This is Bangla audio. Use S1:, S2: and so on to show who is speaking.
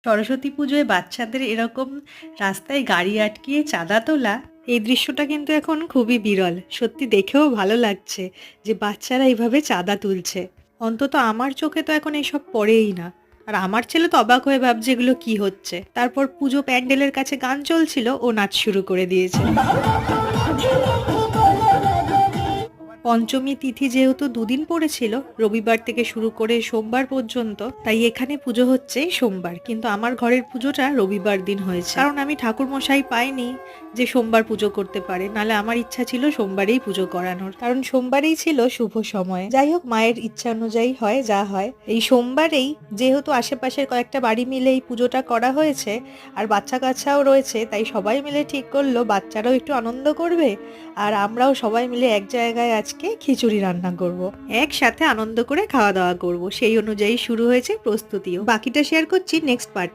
S1: সরস্বতী পুজোয় বাচ্চাদের এরকম রাস্তায় গাড়ি আটকিয়ে চাঁদা তোলা, এই দৃশ্যটা কিন্তু এখন খুবই বিরল। সত্যি দেখেও ভালো লাগছে যে বাচ্চারা এইভাবে চাঁদা তুলছে। অন্তত আমার চোখে তো এখন এসব পড়েই না। আর আমার ছেলে তো অবাক হয়ে ভাবছে এগুলো কি হচ্ছে। তারপর পুজো প্যান্ডেলের কাছে গান চলছিল, ও নাচ শুরু করে দিয়েছে। পঞ্চমী তিথি যেহেতু দুদিন পড়েছিল, রবিবার থেকে শুরু করে সোমবার পর্যন্ত, তাই এখানে পুজো হচ্ছে সোমবার, কিন্তু আমার ঘরের পুজোটা রবিবার দিন হয়েছে, কারণ আমি ঠাকুর মশাই পাইনি যে সোমবার পুজো করতে পারে। নালে আমার ইচ্ছা ছিল সোমবারেই পুজো করানোর, কারণ সোমবারেই ছিল শুভ সময়। যাই হোক, মায়ের ইচ্ছা অনুযায়ী হয় যা হয়। এই সোমবারেই যেহেতু আশেপাশের কয়েকটা বাড়ি মিলে এই পুজোটা করা হয়েছে, আর বাচ্চা কাচ্চাও রয়েছে, তাই সবাই মিলে ঠিক করলো বাচ্চারাও একটু আনন্দ করবে, আর আমরাও সবাই মিলে এক জায়গায় আজকে খিচুড়ি রান্না করব। একসাথে আনন্দ করে খাওয়া দাওয়া করব। সেই অনুযায়ী শুরু হয়েছে প্রস্তুতিও। বাকিটা শেয়ার করছি নেক্সট পার্টে।